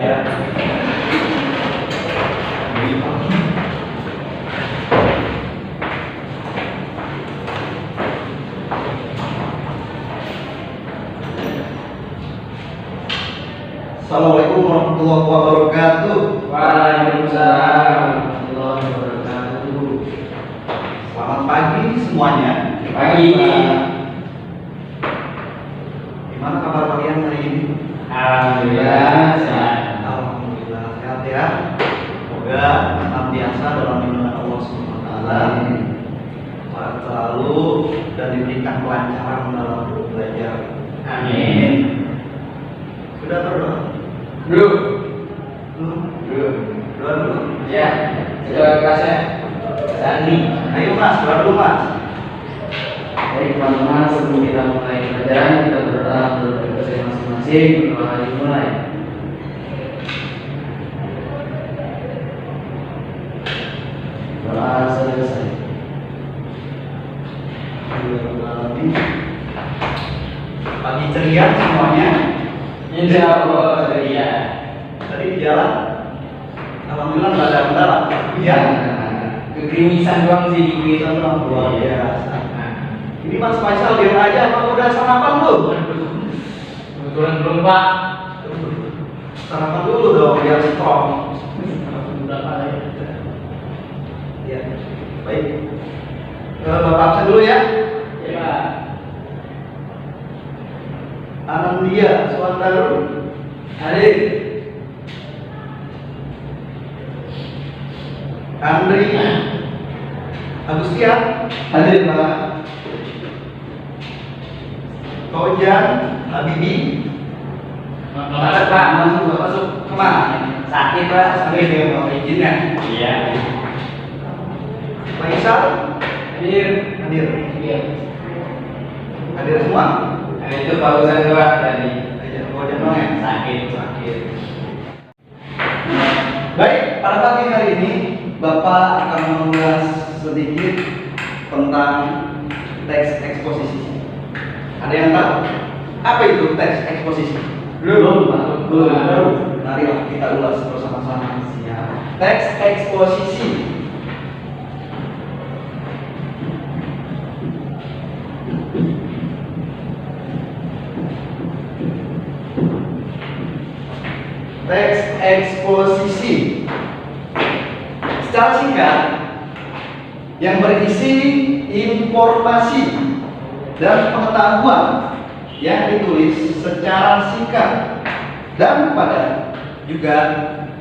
Assalamualaikum warahmatullahi wabarakatuh. Waalaikumsalam warahmatullahi wabarakatuh. Selamat pagi semuanya. Pagi. Gimana kabar kalian hari ini? Alhamdulillah sehat. Alhamdulillah sehat ya. Semoga senantiasa dalam lindungan Allah Subhanahu wa taala. Selalu dan diberikan kelancaran dalam belajar. Amin. Sudah berdoa? Belum. Doa dulu. Ya. Coba kelasnya. Sandi. Ayo Mas, doa dulu Mas. Baik teman-teman, sebelum kita mulai pelajaran kita berdoa menurut kepercayaan masing-masing. Berdoa dimulai. Doa selesai. Pagi ceria semuanya. Insya Allah ceria. Tadi di jalan, alhamdulillah nggak ada kendala. Iya. Kegerimisan doang sih dikit. Luar biasa. Ini Mas Faisal diam aja, apa udah sarapan belum? Kebetulan belum Pak. Sarapan dulu dong biar strong. Udah Pak. Ya, baik. Bapak absen dulu ya. Ya Pak. Anandia Suwandaru. Hadir. Andri Agustian. Hadir Pak. Kojan Habibi. Masuk Pak, masuk. Kemana? Sakit Pak. Sakit ya, mau izin ya. Iya. Faisal Hadir. hadir. Iya. Hadir semua. Nah, itu pausan Pak tadi. Aja Kojan dong ya. Sakit. Baik, pada pagi hari ini Bapak akan mengulas sedikit tentang teks eksposisi. Ada yang tahu apa itu teks eksposisi? Belum Pak. Belum. Marilah kita ulas bersama-sama. Siap. Teks eksposisi. Teks eksposisi secara singkat yang berisi informasi dan pengetahuan yang ditulis secara singkat dan padat, juga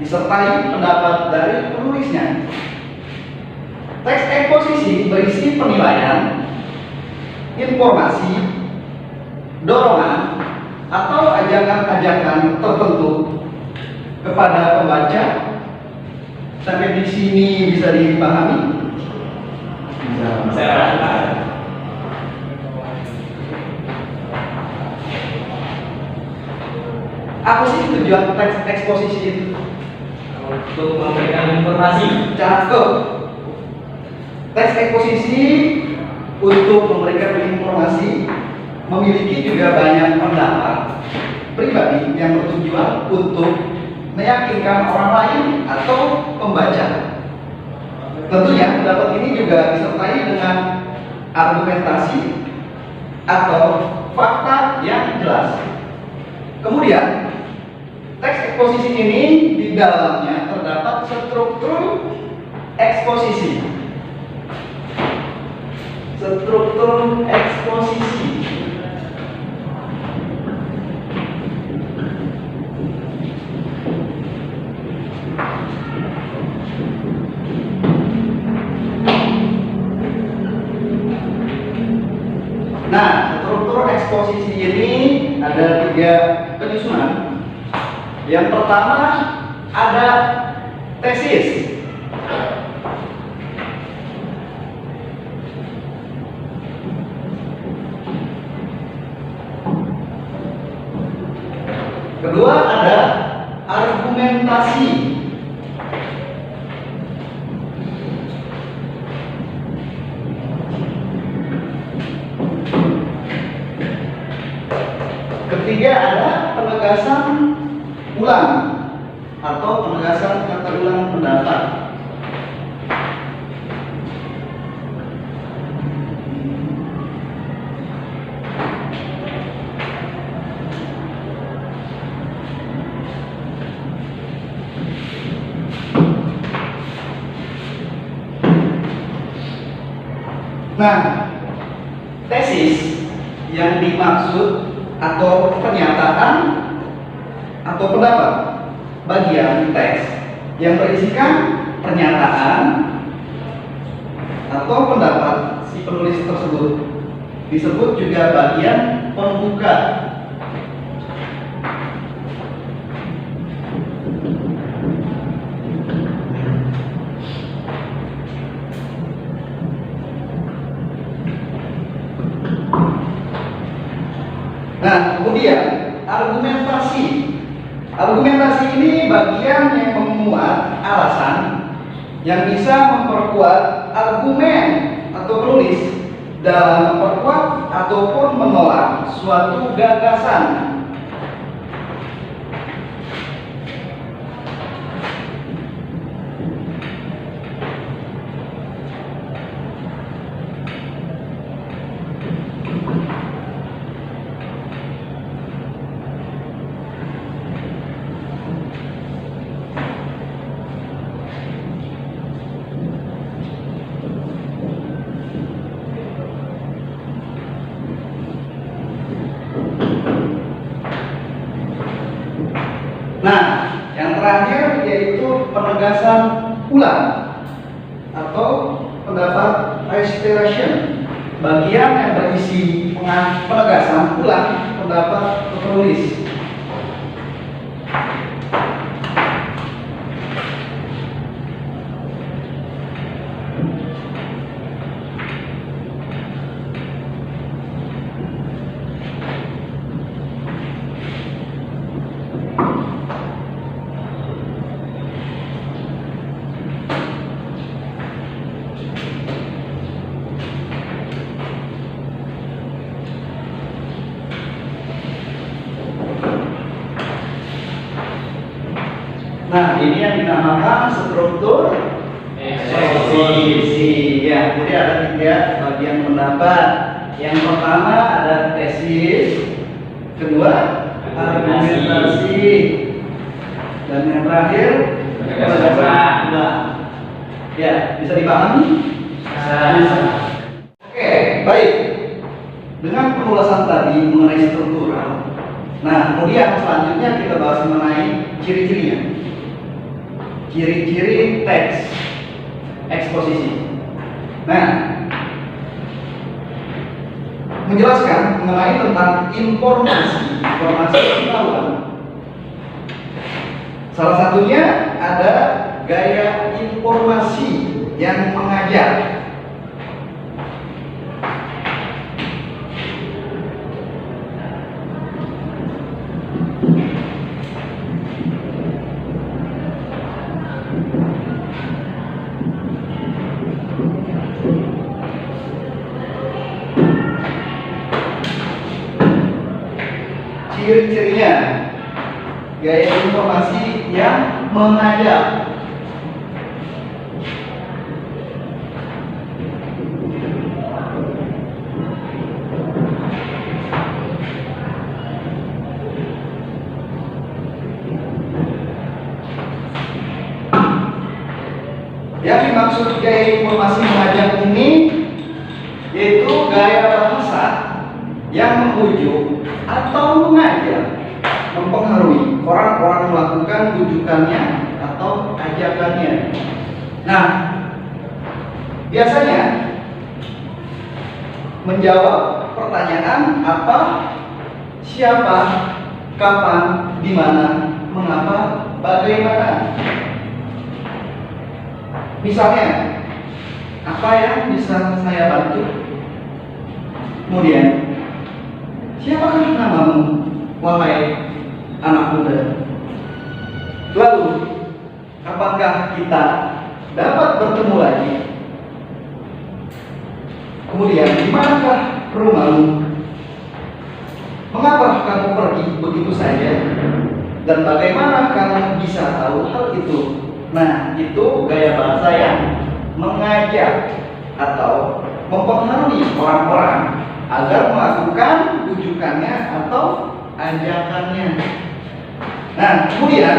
disertai pendapat dari penulisnya. Teks eksposisi berisi penilaian, informasi, dorongan, atau ajakan-ajakan tertentu kepada pembaca. Sampai di sini bisa dipahami? Bisa. Apa sih tujuan teks eksposisi itu? Untuk memberikan informasi. Cakep. Teks eksposisi untuk memberikan informasi memiliki juga banyak pendapat pribadi yang bertujuan untuk meyakinkan orang lain atau pembaca. Tentunya pendapat ini juga disertai dengan argumentasi atau fakta yang jelas. Kemudian teks eksposisi ini di dalamnya terdapat struktur eksposisi. Struktur eksposisi. Nah, struktur eksposisi ini ada 3 penyusunan. Yang pertama ada tesis. Kedua ada argumentasi. Ketiga ada penegasan ulang. atau penegasan kata ulang pendapat. Nah, tesis yang dimaksud atau pernyataan atau pendapat bagian teks yang berisikan pernyataan atau pendapat si penulis tersebut disebut juga bagian pembuka. Nah, kemudian argumentasi. Argumentasi ini bagian yang memuat alasan yang bisa memperkuat argumen atau penulis dalam memperkuat ataupun menolak suatu gagasan. Nah, yang terakhir yaitu penegasan ulang atau pendapat reiteration, bagian yang berisi penegasan ulang pendapat penulis. Nah, ini yang dinamakan struktur eksposisi. Ya, jadi ada 3 bagian pendapat. Yang pertama ada tesis, kedua argumentasi, dan yang terakhir penegasan ulang. Ya, bisa dipahami? Bisa. Oke, baik. Dengan penjelasan tadi mengenai struktural, nah kemudian selanjutnya kita bahas mengenai ciri-cirinya. Ciri-ciri teks eksposisi. Nah, menjelaskan mengenai tentang informasi pengetahuan. Salah satunya ada gaya informasi yang mengajak. Ciri-cirinya gaya informasi yang mengajak. Yang dimaksud gaya informasi mengajak ini yaitu gaya bahasa yang membujuk atau mengajak, mempengaruhi orang-orang melakukan bujukannya atau ajakannya. Nah, biasanya menjawab pertanyaan apa, siapa, kapan, di mana, mengapa, bagaimana. Misalnya, apa yang bisa saya bantu? Kemudian, siapakah namamu, wahai anak muda? Lalu, kapankah kita dapat bertemu lagi? Kemudian, di manakah rumahmu? Mengapa kamu pergi begitu saja? Dan bagaimana kamu bisa tahu hal itu? Nah, itu gaya bahasa yang mengajak atau mempengaruhi orang-orang agar melakukan rujukannya atau ajakannya. Nah, kemudian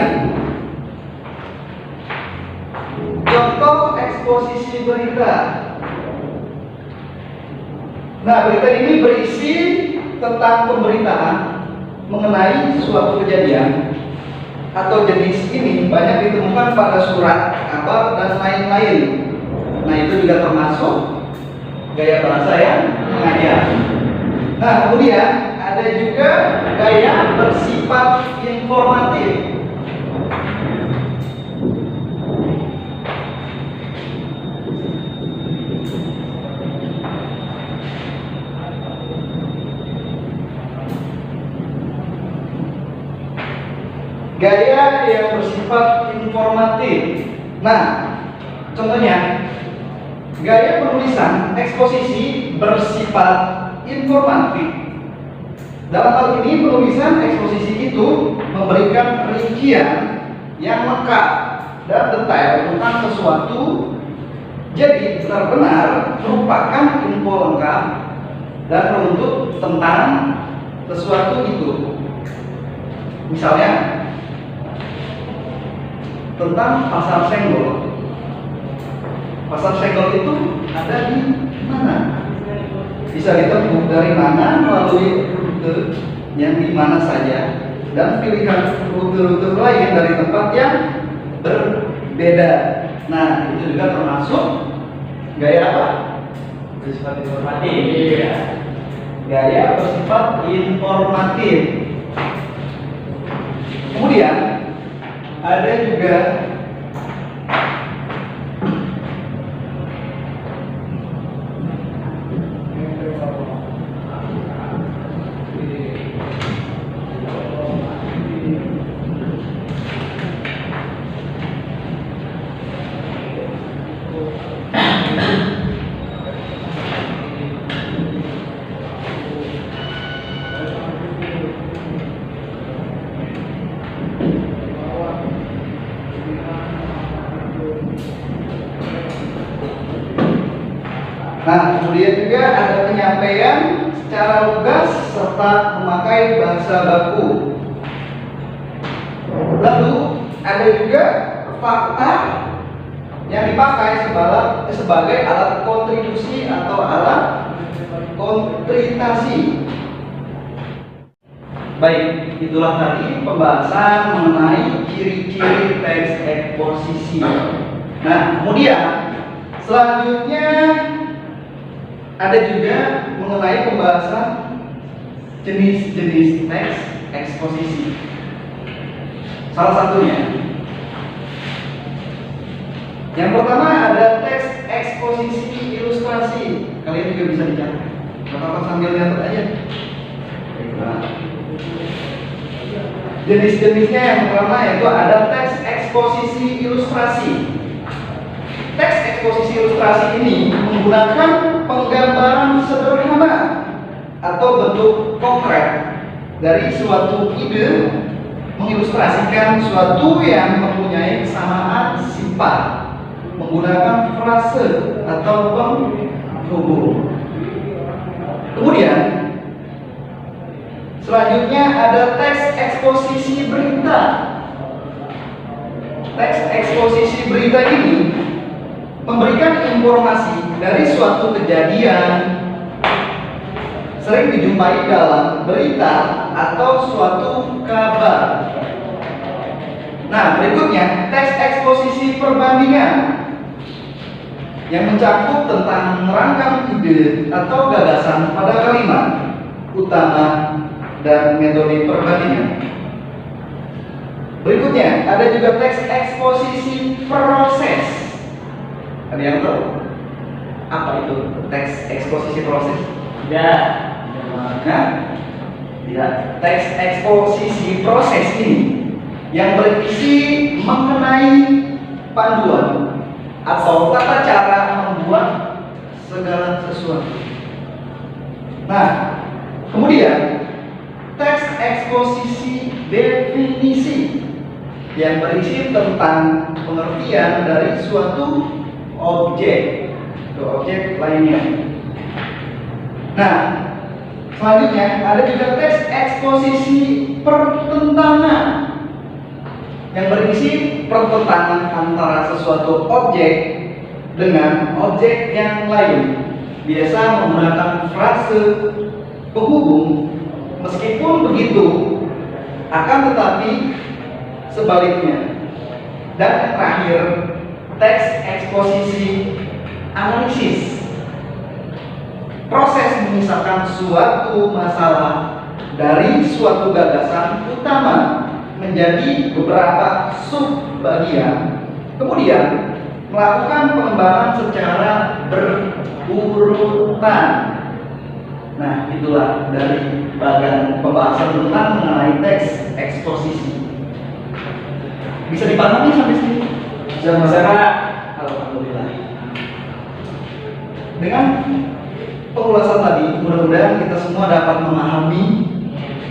contoh eksposisi berita. Nah, berita ini berisi tentang pemberitaan mengenai suatu kejadian atau jenis ini banyak ditemukan pada surat, kabar, dan lain-lain. Nah, itu juga termasuk gaya bahasa yang mengajak. Nah, kemudian ada juga gaya bersifat informatif. Gaya yang bersifat informatif. Nah, contohnya gaya penulisan eksposisi bersifat informatif. Dalam hal ini penulisan eksposisi itu memberikan rincian yang lengkap dan detail tentang sesuatu, jadi benar-benar merupakan info lengkap dan menuntut tentang sesuatu itu. Misalnya tentang pasar senggol. Pasar senggol itu ada di mana? Bisa ditempuh dari mana melalui rute yang di mana saja dan pilihan rute-rute lain dari tempat yang berbeda. Nah, itu juga termasuk gaya apa? Bersifat informatif. Iya. Gaya bersifat informatif. Kemudian ada juga nah, kemudian juga ada penyampaian secara lugas serta memakai bahasa baku. Lalu ada juga fakta yang dipakai sebagai alat kontribusi atau alat kontritasi. Baik, itulah tadi pembahasan mengenai ciri-ciri teks eksposisi. Nah, kemudian selanjutnya ada juga mengenai pembahasan jenis-jenis teks eksposisi. Salah satunya, yang pertama ada teks eksposisi ilustrasi. Kalian juga bisa dicatat. Bapak sambil nyatet aja. Nah, jenis-jenisnya yang pertama yaitu ada teks eksposisi ilustrasi. Teks eksposisi ilustrasi ini menggunakan penggambaran sederhana atau bentuk konkret dari suatu ide, mengilustrasikan suatu yang mempunyai kesamaan sifat menggunakan frase atau penghubung. Kemudian selanjutnya ada teks eksposisi berita. Teks eksposisi berita ini memberikan informasi dari suatu kejadian, sering dijumpai dalam berita atau suatu kabar. Nah, berikutnya teks eksposisi perbandingan yang mencakup tentang merangkai ide atau gagasan pada kalimat utama dan metode perbandingan. Berikutnya ada juga teks eksposisi proses. Ada yang tahu apa itu teks eksposisi proses? Tidak. Nah, tidak. Teks eksposisi proses ini yang berisi mengenai panduan atau tata cara membuat segala sesuatu. Nah, kemudian teks eksposisi definisi yang berisi tentang pengertian dari suatu objek ke objek lainnya. Nah, selanjutnya ada juga teks eksposisi pertentangan yang berisi pertentangan antara sesuatu objek dengan objek yang lain. Biasa menggunakan frase penghubung, meskipun begitu akan tetapi sebaliknya. Dan yang terakhir, teks eksposisi analisis, proses memisahkan suatu masalah dari suatu gagasan utama menjadi beberapa subbagian, kemudian melakukan pengembangan secara berurutan. Nah, itulah dari bagian pembahasan tentang mengenai teks eksposisi. Bisa dipahami sampai sini? Bisa, Pak. Alhamdulillah. Dengan penjelasan tadi, mudah-mudahan kita semua dapat memahami,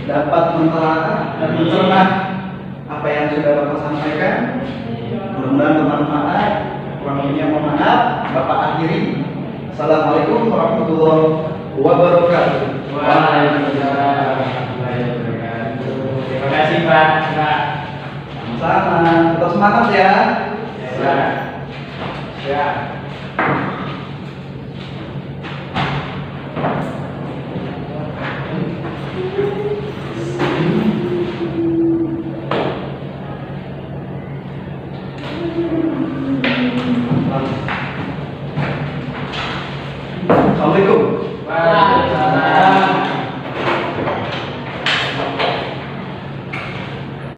dapat mentelaah dan mencerna apa yang sudah Bapak sampaikan. Mudah-mudahan bermanfaat. Kurang lebihnya mohon maaf. Bapak akhiri. Assalamualaikum warahmatullahi wabarakatuh. Waalaikumsalam warahmatullahi wabarakatuh. Terima kasih, Pak. Sama-sama. Tetap semangat ya. Ya. Ya. Assalamualaikum. Waalaikumsalam.